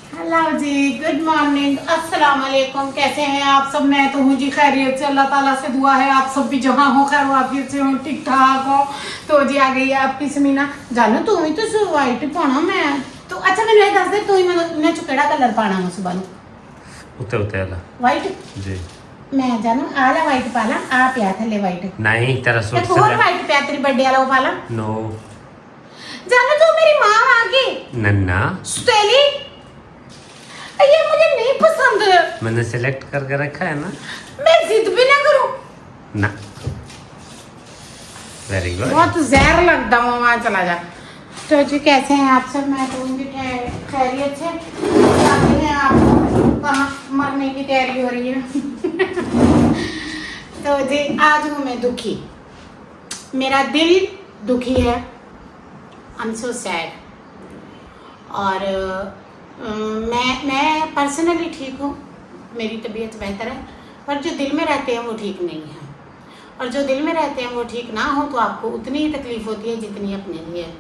Hello जी, good morning, अस्सलाम वालेकुम। कैसे हैं आप सब? मैं तो हूँ जी खैरियत से। अल्लाह ताला से दुआ है आप सब भी जहाँ हो खैर वाफियत से हो, ठीक ठाक हो। तो जी आ गई है आपकी समीना। जानो तू ही तो वाइट पाना मैं तो अच्छा मैंने ये दस दे तू ही मैं केड़ा कलर पाना मैं सुबह उते उते वाला वाइट जी मैं जानो आला वाइट पाला आ पिया थले वाइट नहीं तेरा सूट एक और वाइट पिया तेरी बर्थडे वाला वो पाला नो जानो तू मेरी माँ आ गई नन्ना स्टेली ये मुझे नहीं पसंद। मैंने सिलेक्ट करके रखा है ना। मैं जिद भी ना करूं ना वेरी गुड। बहुत जहर लगता हूँ वहाँ चला जा। तो जी कैसे हैं आप सब? मैं तो उनकी खैरियत से जानते हैं आप कहाँ मरने की तैयारी हो रही है। तो जी आज हूँ मैं दुखी, मेरा दिल दुखी है। I am so sad. और मैं पर्सनली ठीक हूँ, मेरी तबीयत बेहतर है, पर जो दिल में रहते हैं वो ठीक नहीं है। और जो दिल में रहते हैं वो ठीक ना हो तो आपको उतनी ही तकलीफ़ होती है जितनी अपने लिए है।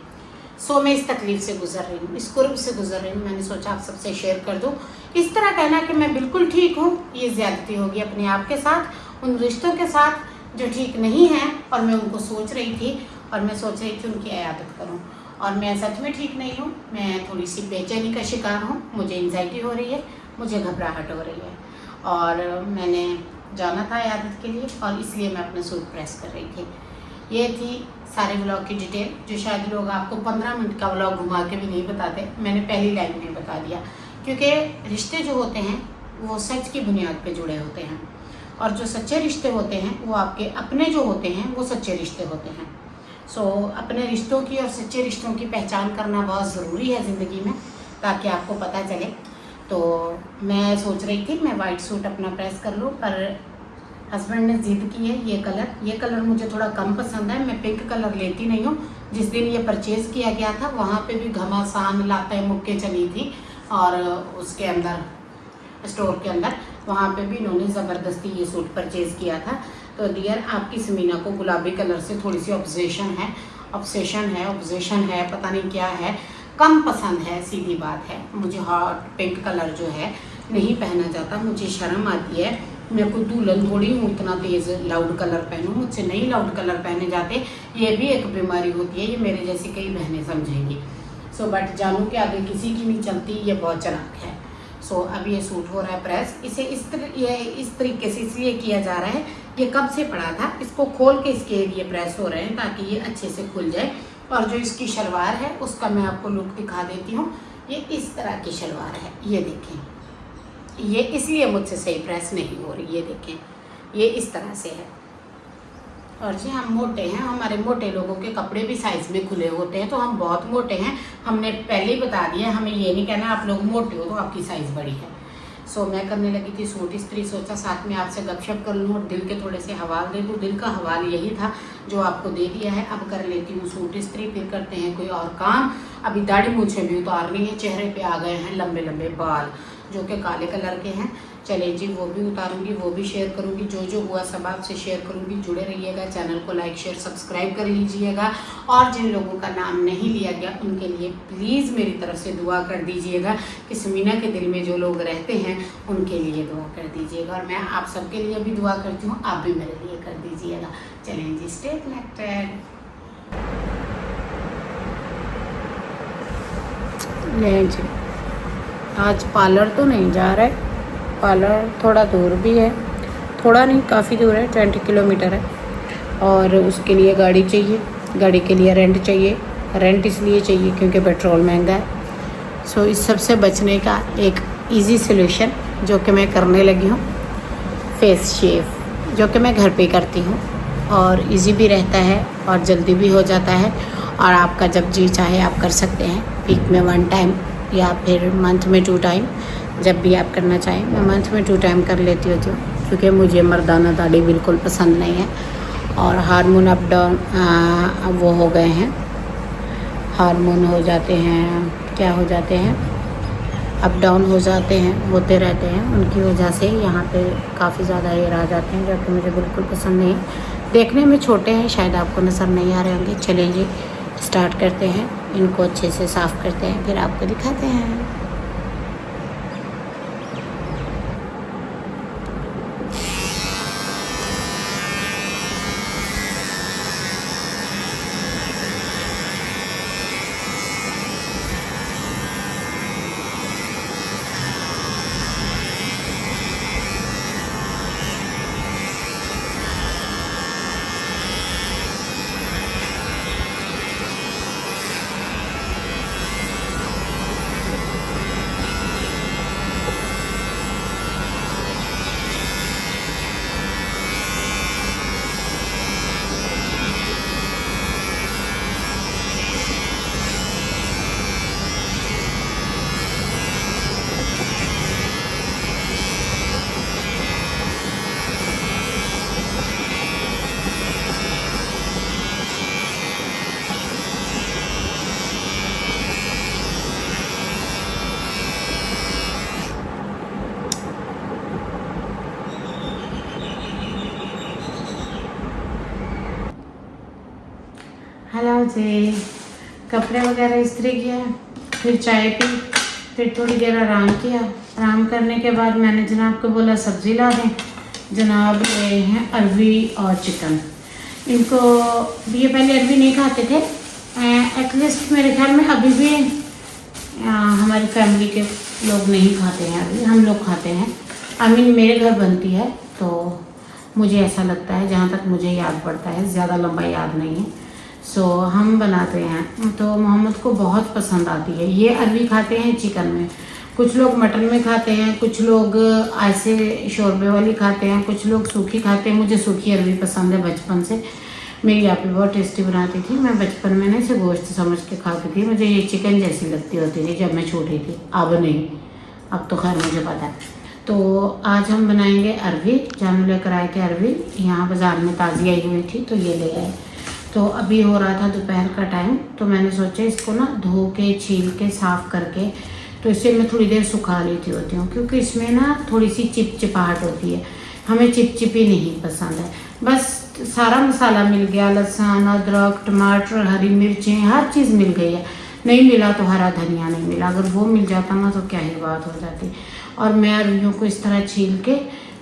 सो मैं इस तकलीफ़ से गुजर रही हूँ, इस कुर्ब से गुजर रही हूँ। मैंने सोचा आप सबसे शेयर कर दूँ। इस तरह कहना कि मैं बिल्कुल ठीक हूँ ये ज़्यादती होगी अपने आप के साथ, उन रिश्तों के साथ जो ठीक नहीं हैं। और मैं उनको सोच रही थी और मैं सोच रही थी उनकी इयादत करूँ। और मैं सच में ठीक नहीं हूँ, मैं थोड़ी सी बेचैनी का शिकार हूँ, मुझे एंजाइटी हो रही है, मुझे घबराहट हो रही है। और मैंने जाना था इयादत के लिए और इसलिए मैं अपना सूट प्रेस कर रही थी। ये थी सारे व्लॉग की डिटेल जो शायद लोग आपको 15 मिनट का व्लॉग घुमा के भी नहीं बताते। मैंने पहली लाइन में बता दिया क्योंकि रिश्ते जो होते हैं वो सच की बुनियाद पे जुड़े होते हैं। और जो सच्चे रिश्ते होते हैं वो आपके अपने जो होते हैं वो सच्चे रिश्ते होते हैं। सो अपने रिश्तों की और सच्चे रिश्तों की पहचान करना बहुत ज़रूरी है ज़िंदगी में, ताकि आपको पता चले। तो मैं सोच रही थी मैं वाइट सूट अपना प्रेस कर लूँ, पर हस्बैंड ने ज़िद की है ये कलर मुझे थोड़ा कम पसंद है। मैं पिंक कलर लेती नहीं हूँ। जिस दिन ये परचेज़ किया गया था वहाँ पे भी घमासान लाते मुक्के चली थी और उसके अंदर स्टोर के अंदर वहाँ पे भी इन्होंने ज़बरदस्ती ये सूट परचेज़ किया था। तो डियर आपकी समीना को गुलाबी कलर से थोड़ी सी ऑब्सेशन है, पता नहीं क्या है, कम पसंद है, सीधी बात है। मुझे हॉट पिंक कलर जो है नहीं पहना जाता, मुझे शर्म आती है। मैं कोई दुल्हन थोड़ी हूँ इतना तेज़ लाउड कलर पहनूँ, मुझसे नहीं लाउड कलर पहने जाते। ये भी एक बीमारी होती है, ये मेरे जैसी कई बहनें समझेंगी। सो बट जानू के आगे किसी की नहीं चलती, ये बहुत चालाक है। सो अब ये सूट हो रहा है प्रेस। इसे इस तरीके से इसलिए किया जा रहा है, ये कब से पड़ा था, इसको खोल के इसके एरिए प्रेस हो रहे हैं ताकि ये अच्छे से खुल जाए। और जो इसकी शलवार है उसका मैं आपको लुक दिखा देती हूँ। ये इस तरह की शलवार है, ये देखें, ये इसलिए मुझसे सही प्रेस नहीं हो रही, ये देखें, ये इस तरह से है। और जी हम मोटे हैं, हमारे मोटे लोगों के कपड़े भी साइज़ में खुले होते हैं, तो हम बहुत मोटे हैं। हमने पहले ही बता दिया, हमें ये नहीं कहना आप लोग मोटे हो तो आपकी साइज़ बड़ी है। सो मैं करने लगी थी सूट इस्त्री, सोचा साथ में आपसे गपशप कर लूँ और दिल के थोड़े से हवाल दे दूँ। दिल का हवाल यही था जो आपको दे दिया है। अब कर लेती हूँ सूट इस्त्री, फिर करते हैं कोई और काम। अभी दाढ़ी मूछें भी उतारनी है, चेहरे पे आ गए हैं लंबे लंबे बाल जो कि काले कलर के हैं। चले जी वो भी उतारूंगी, वो भी शेयर करूंगी, जो हुआ सब आपसे शेयर करूंगी। जुड़े रहिएगा, चैनल को लाइक शेयर सब्सक्राइब कर लीजिएगा। और जिन लोगों का नाम नहीं लिया गया उनके लिए प्लीज़ मेरी तरफ से दुआ कर दीजिएगा कि समीना के दिल में जो लोग रहते हैं उनके लिए दुआ कर दीजिएगा। और मैं आप सबके लिए भी दुआ करती हूँ, आप भी मेरे लिए कर दीजिएगा। चलें जी, स्टे कनेक्टेड। लें जी, आज पार्लर तो नहीं जा रहा है, पार्लर थोड़ा दूर भी है, थोड़ा नहीं काफ़ी दूर है, 20 किलोमीटर है। और उसके लिए गाड़ी चाहिए, गाड़ी के लिए रेंट चाहिए। रेंट इसलिए चाहिए क्योंकि पेट्रोल महंगा है। सो इस सब से बचने का एक इजी सॉल्यूशन जो कि मैं करने लगी हूँ, फेस शेव, जो कि मैं घर पे करती हूँ और इजी भी रहता है और जल्दी भी हो जाता है। और आपका जब जी चाहे आप कर सकते हैं, वीक में 1 टाइम या फिर मंथ में 2 टाइम, जब भी आप करना चाहें। मैं मंथ में 2 टाइम कर लेती होती हूँ क्योंकि मुझे मर्दाना दाढ़ी बिल्कुल पसंद नहीं है। और हार्मोन अप डाउन वो हो गए हैं, हार्मोन हो जाते हैं, क्या हो जाते हैं, अप डाउन हो जाते हैं, होते रहते हैं। उनकी वजह से यहाँ पे काफ़ी ज़्यादा हेयर आ जाते हैं जो कि मुझे बिल्कुल पसंद नहीं है। देखने में छोटे हैं, शायद आपको नज़र नहीं आ रहे होंगे। चलेंगे स्टार्ट करते हैं, इनको अच्छे से साफ़ करते हैं, फिर आपको दिखाते हैं। से कपड़े वगैरह इस्त्री किया, फिर चाय पी, फिर थोड़ी देर आराम किया। आराम करने के बाद मैंने जनाब को बोला सब्ज़ी ला दें। जनाब ले हैं अरवी और चिकन। इनको ये पहले अरवी नहीं खाते थे, एटलीस्ट मेरे ख्याल में अभी भी हमारी फैमिली के लोग नहीं खाते हैं अभी, हम लोग खाते हैं। आई मीन मेरे घर बनती है तो मुझे ऐसा लगता है, जहाँ तक मुझे याद पड़ता है, ज़्यादा लंबा याद नहीं है। सो हम बनाते हैं तो मोहम्मद को बहुत पसंद आती है। ये अरवी खाते हैं चिकन में, कुछ लोग मटन में खाते हैं, कुछ लोग ऐसे शोरबे वाली खाते हैं, कुछ लोग सूखी खाते हैं। मुझे सूखी अरवी पसंद है बचपन से, मेरी आप भी बहुत टेस्टी बनाती थी। मैं बचपन में ना इसे गोश्त समझ के खाती थी, मुझे ये चिकन जैसी लगती होती थी जब मैं छोटी थी, अब नहीं, अब तो खैर मुझे पता है। तो आज हम बनाएंगे अरवी। जानू लेकर आए थे अरवी, यहाँ बाज़ार में ताज़ी आई हुई थी तो ये ले आए। तो अभी हो रहा था दोपहर का टाइम, तो मैंने सोचा इसको ना धो के छील के साफ़ करके तो इसे मैं थोड़ी देर सुखा लेती होती हूँ, क्योंकि इसमें ना थोड़ी सी चिपचिपाहट होती है, हमें चिपचिपी नहीं पसंद है। बस सारा मसाला मिल गया, लहसुन, अदरक, टमाटर, हरी मिर्चें, हर चीज़ मिल गई है। नहीं मिला तो हरा धनिया नहीं मिला, अगर वो मिल जाता ना तो क्या ही बात हो जाती। और मैं अरवियों को इस तरह छील के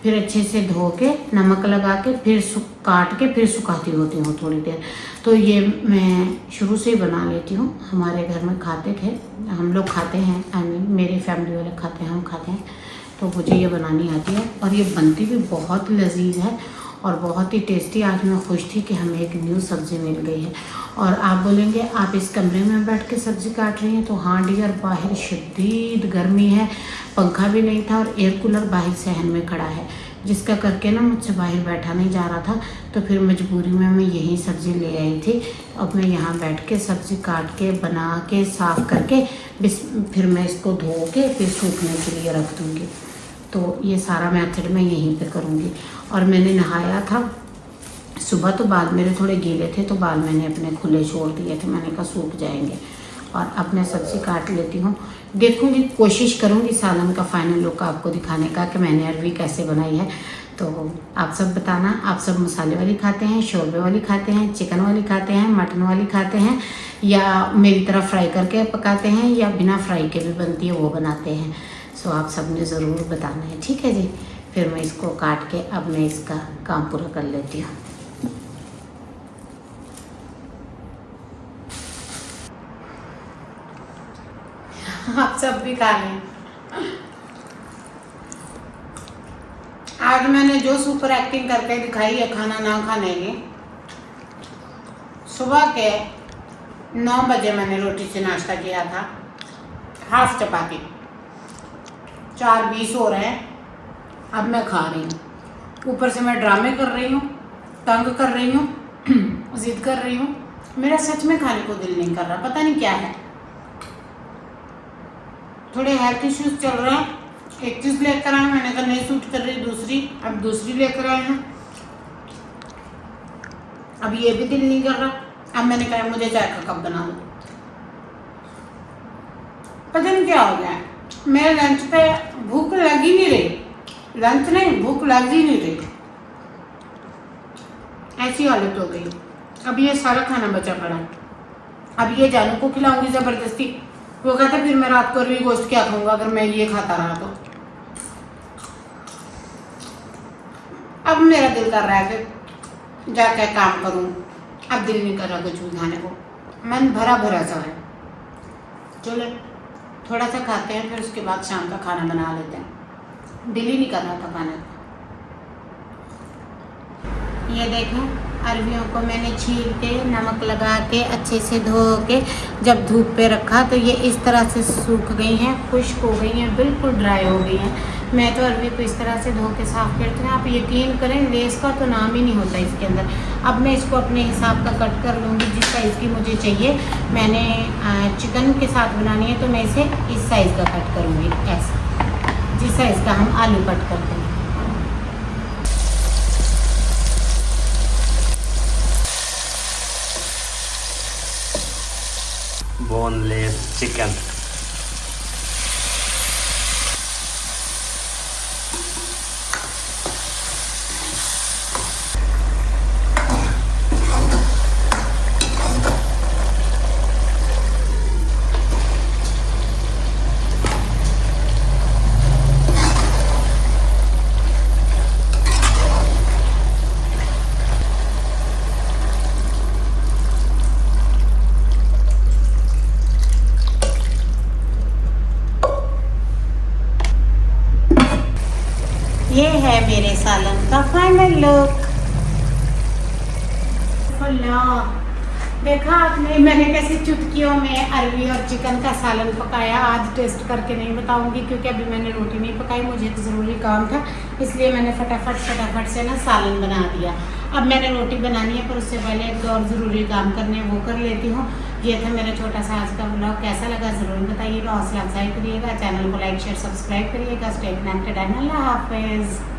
फिर अच्छे से धो के नमक लगा के फिर काट के फिर सुखाती होती हूँ थोड़ी देर। तो ये मैं शुरू से ही बना लेती हूँ, हमारे घर में खाते थे, हम लोग खाते हैं, आई मीन मेरी फैमिली वाले खाते हैं, हम खाते हैं, तो मुझे ये बनानी आती है। और ये बनती भी बहुत लजीज है और बहुत ही टेस्टी। आज मैं खुश थी कि हमें एक न्यू सब्ज़ी मिल गई है। और आप बोलेंगे आप इस कमरे में बैठ के सब्ज़ी काट रही हैं, तो हाँ डियर, बाहर शदीद गर्मी है, पंखा भी नहीं था और एयर कूलर बाहर सहन में खड़ा है, जिसका करके ना मुझसे बाहर बैठा नहीं जा रहा था। तो फिर मजबूरी में मैं यही सब्ज़ी ले आई थी। अब मैं यहाँ बैठ के सब्ज़ी काट के बना के साफ़ करके फिर मैं इसको धो के फिर सूखने के लिए रख दूँगी। तो ये सारा मेथड मैं यहीं पे करूँगी। और मैंने नहाया था सुबह, तो बाल मेरे थोड़े गीले थे तो बाल मैंने अपने खुले छोड़ दिए थे, मैंने कहा सूख जाएंगे। और अब मैं सब्ज़ी काट लेती हूँ, देखूँगी, कोशिश करूँगी सालन का फाइनल लुक आपको दिखाने का कि मैंने अरवी कैसे बनाई है। तो आप सब बताना, आप सब मसाले वाली खाते हैं, शोरबे वाली खाते हैं, चिकन वाली खाते हैं, मटन वाली खाते हैं, या मेरी तरह फ्राई करके पकाते हैं, या बिना फ्राई के भी बनती है वो बनाते हैं। सो आप सब ने ज़रूर बताना है, ठीक है जी। फिर मैं इसको काट के अब मैं इसका काम पूरा कर लेती हूँ। आप सब भी खा लें। आज मैंने जो सुपर एक्टिंग करके दिखाई है खाना ना खाने की, सुबह के 9 बजे मैंने रोटी से नाश्ता किया था, हाफ चपाती, 4:20 हो रहे हैं, अब मैं खा रही हूँ। ऊपर से मैं ड्रामे कर रही हूँ, तंग कर रही हूँ, जिद कर रही हूँ। मेरा सच में खाने को दिल नहीं कर रहा, पता नहीं क्या है। थोड़े हेल्थ इश्यूज चल रहे हैं, एक चीज़ लेकर आए, मैंने कहा नहीं सूट कर रही दूसरी, अब दूसरी लेकर आए हैं, अब ये भी दिल नहीं कर रहा। अब मैंने कहा मुझे चाय का कप बना दो। पता नहीं क्या हो गया है, मेरे लंच पे भूख लग ही नहीं रही, लंच नहीं भूख लग ही नहीं रही, ऐसी हालत हो गई। अब ये सारा खाना बचा पड़ा, अब ये जानू को खिलाऊंगी ज़बरदस्ती, वो कहता फिर मैं रात को अरवी गोश्त क्या खाऊंगा अगर मैं ये खाता रहा तो। अब मेरा दिल कर रहा है कि जाके काम करूं, अब दिल नहीं कर रहा कुछ भी खाने को, मन भरा भरा सा है। चलो थोड़ा सा खाते हैं, फिर उसके बाद शाम का खाना बना लेते हैं। दिल ही नहीं कर रहा था खाने को। ये देखो अरवियों को मैंने छील के नमक लगा के अच्छे से धो के जब धूप पे रखा तो ये इस तरह से सूख गई हैं, खुश्क हो गई हैं, बिल्कुल ड्राई हो गई हैं। मैं तो अरवी को इस तरह से धो के साफ़ करती हूँ। आप यकीन करें लेस का तो नाम ही नहीं होता इसके अंदर। अब मैं इसको अपने हिसाब का कट कर लूँगी, जिस साइज़ की मुझे चाहिए। मैंने चिकन के साथ बनानी है तो मैं इसे इस साइज़ का कट करूँगी, ऐसा जिस साइज़ का हम आलू कट करते हैं। Boneless chicken. ये है मेरे सालन का फाइनल लुक। देखा आपने मैंने कैसे चुटकियों में अरबी और चिकन का सालन पकाया। आज टेस्ट करके नहीं बताऊंगी क्योंकि अभी मैंने रोटी नहीं पकाई, मुझे तो ज़रूरी काम था, इसलिए मैंने फटाफट से ना सालन बना दिया। अब मैंने रोटी बनानी है, पर उससे पहले एक और ज़रूरी काम करने वो कर लेती हूँ। ये था मेरा छोटा सा आज का ब्लॉग, कैसा लगा ज़रूर बताइएगा, हौसला अफजाई करिएगा, चैनल को लाइक शेयर सब्सक्राइब करिएगा। स्टे कनेक्टेड एंड अल्लाह हाफिज़।